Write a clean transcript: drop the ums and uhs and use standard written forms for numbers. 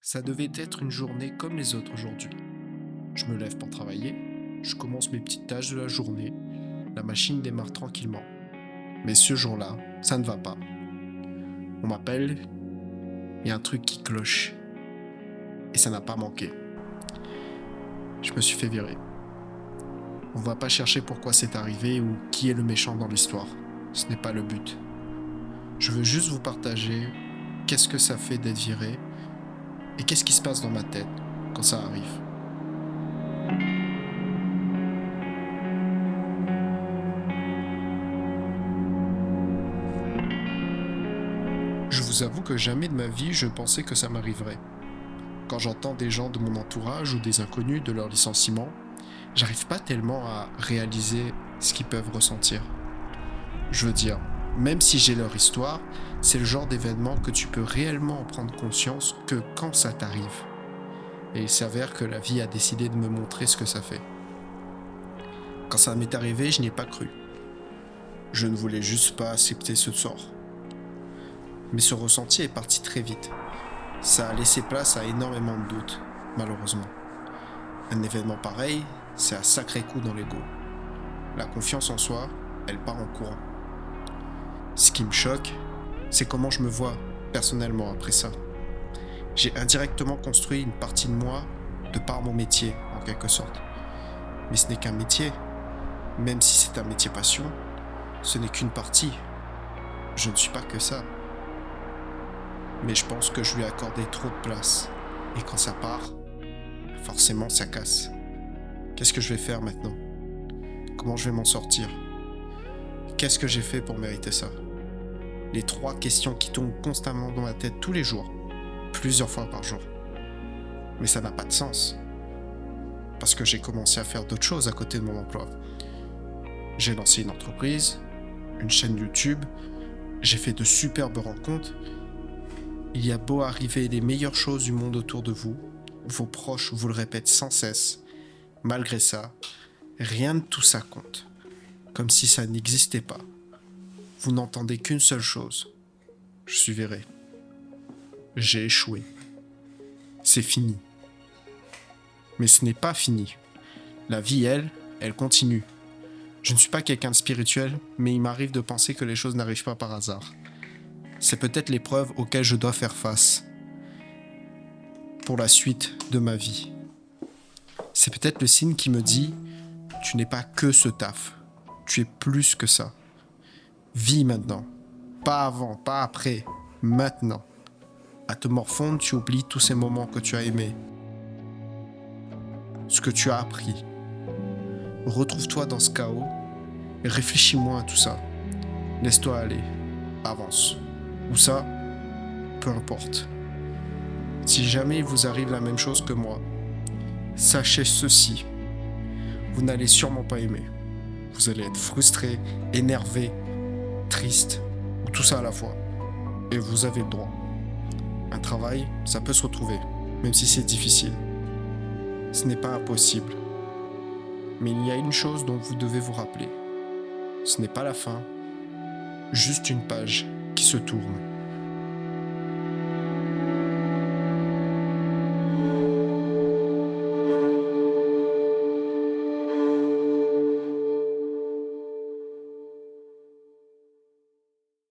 Ça devait être une journée comme les autres aujourd'hui. Je me lève pour travailler, je commence mes petites tâches de la journée, la machine démarre tranquillement. Mais ce jour-là, ça ne va pas. On m'appelle, il y a un truc qui cloche. Et ça n'a pas manqué. Je me suis fait virer. On va pas chercher pourquoi c'est arrivé ou qui est le méchant dans l'histoire. Ce n'est pas le but. Je veux juste vous partager qu'est-ce que ça fait d'être viré et qu'est-ce qui se passe dans ma tête quand ça arrive. Je vous avoue que jamais de ma vie je pensais que ça m'arriverait. Quand j'entends des gens de mon entourage ou des inconnus de leur licenciement, j'arrive pas tellement à réaliser ce qu'ils peuvent ressentir. Je veux dire, même si j'ai leur histoire, c'est le genre d'événement que tu peux réellement en prendre conscience que quand ça t'arrive. Et il s'avère que la vie a décidé de me montrer ce que ça fait. Quand ça m'est arrivé, je n'y ai pas cru. Je ne voulais juste pas accepter ce sort. Mais ce ressenti est parti très vite. Ça a laissé place à énormément de doutes, malheureusement. Un événement pareil, c'est un sacré coup dans l'ego. La confiance en soi, elle part en courant. Ce qui me choque, c'est comment je me vois personnellement après ça. J'ai indirectement construit une partie de moi de par mon métier, en quelque sorte. Mais ce n'est qu'un métier. Même si c'est un métier passion, ce n'est qu'une partie. Je ne suis pas que ça. Mais je pense que je lui ai accordé trop de place. Et quand ça part, forcément ça casse. Qu'est-ce que je vais faire maintenant? Comment je vais m'en sortir? Qu'est-ce que j'ai fait pour mériter ça? Les trois questions qui tombent constamment dans ma tête tous les jours, plusieurs fois par jour. Mais ça n'a pas de sens. Parce que j'ai commencé à faire d'autres choses à côté de mon emploi. J'ai lancé une entreprise, une chaîne YouTube, j'ai fait de superbes rencontres. Il y a beau arriver les meilleures choses du monde autour de vous, vos proches vous le répètent sans cesse. Malgré ça, rien de tout ça compte. Comme si ça n'existait pas. Vous n'entendez qu'une seule chose. Je suis viré. J'ai échoué. C'est fini. Mais ce n'est pas fini. La vie, elle continue. Je ne suis pas quelqu'un de spirituel, mais il m'arrive de penser que les choses n'arrivent pas par hasard. C'est peut-être l'épreuve auquel je dois faire face pour la suite de ma vie. C'est peut-être le signe qui me dit « Tu n'es pas que ce taf, tu es plus que ça. Vis maintenant, pas avant, pas après, maintenant. À te morfondre, tu oublies tous ces moments que tu as aimés, ce que tu as appris. Retrouve-toi dans ce chaos et réfléchis moins à tout ça. Laisse-toi aller, avance. Ou ça, peu importe. Si jamais il vous arrive la même chose que moi, sachez ceci. Vous n'allez sûrement pas aimer. Vous allez être frustré, énervé, triste, ou tout ça à la fois. Et vous avez le droit. Un travail, ça peut se retrouver, même si c'est difficile. Ce n'est pas impossible. Mais il y a une chose dont vous devez vous rappeler. Ce n'est pas la fin, juste une page qui se tourne.